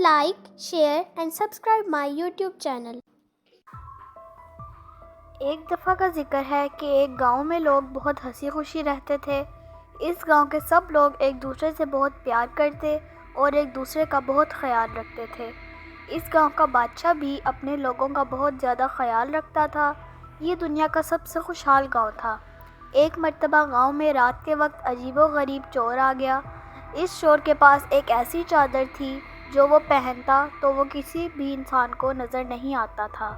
like, share and subscribe my YouTube channel. ایک دفعہ کا ذکر ہے کہ ایک گاؤں میں لوگ بہت ہنسی خوشی رہتے تھے۔ اس گاؤں کے سب لوگ ایک دوسرے سے بہت پیار کرتے اور ایک دوسرے کا بہت خیال رکھتے تھے۔ اس گاؤں کا بادشاہ بھی اپنے لوگوں کا بہت زیادہ خیال رکھتا تھا۔ یہ دنیا کا سب سے خوشحال گاؤں تھا۔ ایک مرتبہ گاؤں میں رات کے وقت عجیب و غریب چور آ گیا۔ اس چور کے پاس ایک ایسی چادر تھی جو وہ پہنتا تو وہ کسی بھی انسان کو نظر نہیں آتا تھا۔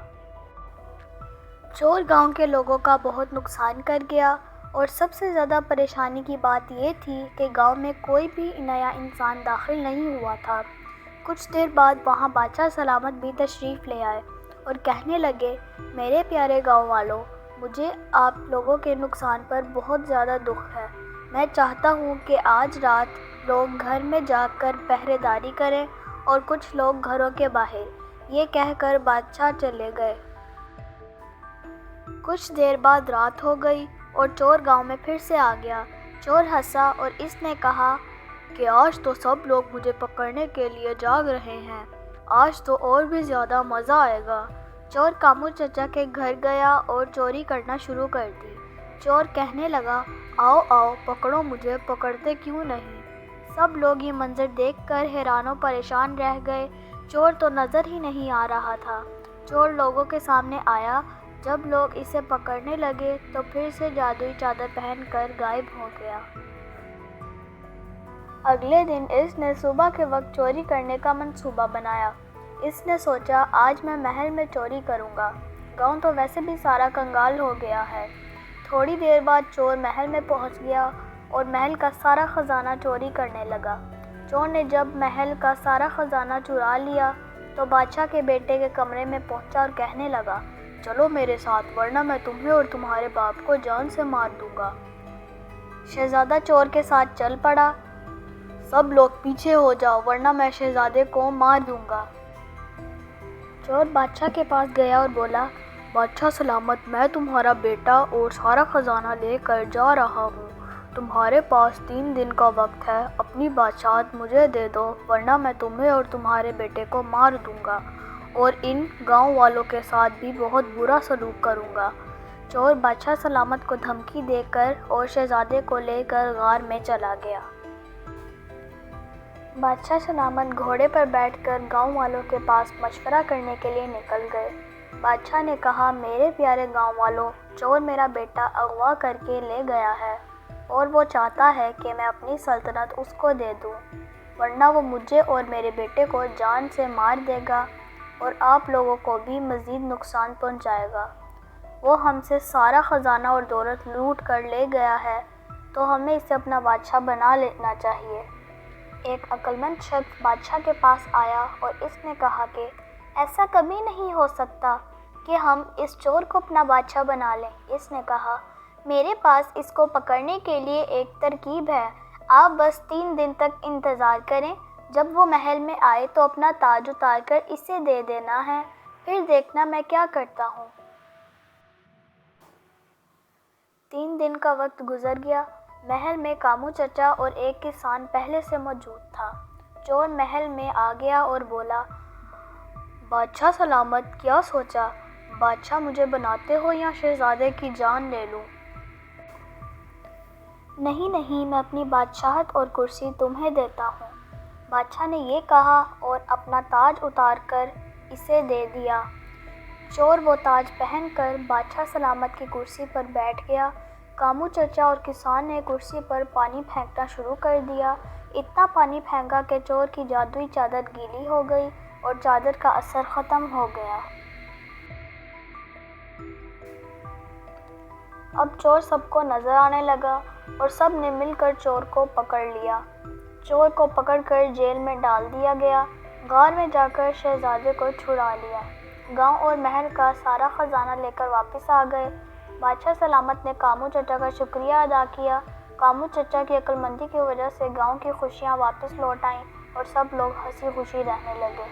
چور گاؤں کے لوگوں کا بہت نقصان کر گیا اور سب سے زیادہ پریشانی کی بات یہ تھی کہ گاؤں میں کوئی بھی نیا انسان داخل نہیں ہوا تھا۔ کچھ دیر بعد وہاں بادشاہ سلامت بھی تشریف لے آئے اور کہنے لگے، میرے پیارے گاؤں والوں، مجھے آپ لوگوں کے نقصان پر بہت زیادہ دکھ ہے۔ میں چاہتا ہوں کہ آج رات لوگ گھر میں جا کر پہرے داری کریں اور کچھ لوگ گھروں کے باہر۔ یہ کہہ کر بادشاہ چلے گئے۔ کچھ دیر بعد رات ہو گئی اور چور گاؤں میں پھر سے آ گیا۔ چور ہنسا اور اس نے کہا کہ آج تو سب لوگ مجھے پکڑنے کے لیے جاگ رہے ہیں، آج تو اور بھی زیادہ مزہ آئے گا۔ چور کامو چچا کے گھر گیا اور چوری کرنا شروع کر دی۔ چور کہنے لگا، آؤ آؤ پکڑو مجھے، پکڑتے کیوں نہیں؟ سب لوگ یہ منظر دیکھ کر حیران و پریشان رہ گئے۔ چور تو نظر ہی نہیں آ رہا تھا۔ چور لوگوں کے سامنے آیا۔ جب لوگ اسے پکڑنے لگے تو پھر سے جادوئی چادر پہن کر غائب ہو گیا۔ اگلے دن اس نے صبح کے وقت چوری کرنے کا منصوبہ بنایا۔ اس نے سوچا، آج میں محل میں چوری کروں گا، گاؤں تو ویسے بھی سارا کنگال ہو گیا ہے۔ تھوڑی دیر بعد چور محل میں پہنچ گیا اور محل کا سارا خزانہ چوری کرنے لگا۔ چور نے جب محل کا سارا خزانہ چرا لیا تو بادشاہ کے بیٹے کے کمرے میں پہنچا اور کہنے لگا، چلو میرے ساتھ ورنہ میں تمہیں اور تمہارے باپ کو جان سے مار دوں گا۔ شہزادہ چور کے ساتھ چل پڑا۔ سب لوگ پیچھے ہو جاؤ ورنہ میں شہزادے کو مار دوں گا۔ چور بادشاہ کے پاس گیا اور بولا، بادشاہ سلامت، میں تمہارا بیٹا اور سارا خزانہ لے کر جا رہا ہوں۔ تمہارے پاس 3 دن کا وقت ہے، اپنی بادشاہت مجھے دے دو ورنہ میں تمہیں اور تمہارے بیٹے کو مار دوں گا اور ان گاؤں والوں کے ساتھ بھی بہت برا سلوک کروں گا۔ چور بادشاہ سلامت کو دھمکی دے کر اور شہزادے کو لے کر غار میں چلا گیا۔ بادشاہ سلامت گھوڑے پر بیٹھ کر گاؤں والوں کے پاس مشورہ کرنے کے لیے نکل گئے۔ بادشاہ نے کہا، میرے پیارے گاؤں والوں، چور میرا بیٹا اغوا کر کے لے گیا ہے اور وہ چاہتا ہے کہ میں اپنی سلطنت اس کو دے دوں، ورنہ وہ مجھے اور میرے بیٹے کو جان سے مار دے گا اور آپ لوگوں کو بھی مزید نقصان پہنچائے گا۔ وہ ہم سے سارا خزانہ اور دولت لوٹ کر لے گیا ہے تو ہمیں اسے اپنا بادشاہ بنا لینا چاہیے۔ ایک عقلمند شخص بادشاہ کے پاس آیا اور اس نے کہا کہ ایسا کبھی نہیں ہو سکتا کہ ہم اس چور کو اپنا بادشاہ بنا لیں۔ اس نے کہا، میرے پاس اس کو پکڑنے کے لیے ایک ترکیب ہے، آپ بس 3 دن تک انتظار کریں، جب وہ محل میں آئے تو اپنا تاج اتار کر اسے دے دینا ہے، پھر دیکھنا میں کیا کرتا ہوں۔ 3 دن کا وقت گزر گیا۔ محل میں کامو چچا اور ایک کسان پہلے سے موجود تھا۔ چور محل میں آ گیا اور بولا، بادشاہ سلامت، کیا سوچا؟ بادشاہ مجھے بناتے ہو یا شہزادے کی جان لے لوں؟ نہیں نہیں، میں اپنی بادشاہت اور کرسی تمہیں دیتا ہوں۔ بادشاہ نے یہ کہا اور اپنا تاج اتار کر اسے دے دیا۔ چور وہ تاج پہن کر بادشاہ سلامت کی کرسی پر بیٹھ گیا۔ کامو چچا اور کسان نے کرسی پر پانی پھینکنا شروع کر دیا۔ اتنا پانی پھینکا کہ چور کی جادوئی چادر گیلی ہو گئی اور چادر کا اثر ختم ہو گیا۔ اب چور سب کو نظر آنے لگا اور سب نے مل کر چور کو پکڑ لیا۔ چور کو پکڑ کر جیل میں ڈال دیا گیا۔ غار میں جا کر شہزادے کو چھڑا لیا۔ گاؤں اور محل کا سارا خزانہ لے کر واپس آ گئے۔ بادشاہ سلامت نے کامو چچا کا شکریہ ادا کیا۔ کامو چچا کی عقل مندی کی وجہ سے گاؤں کی خوشیاں واپس لوٹ آئیں اور سب لوگ ہنسی خوشی رہنے لگے۔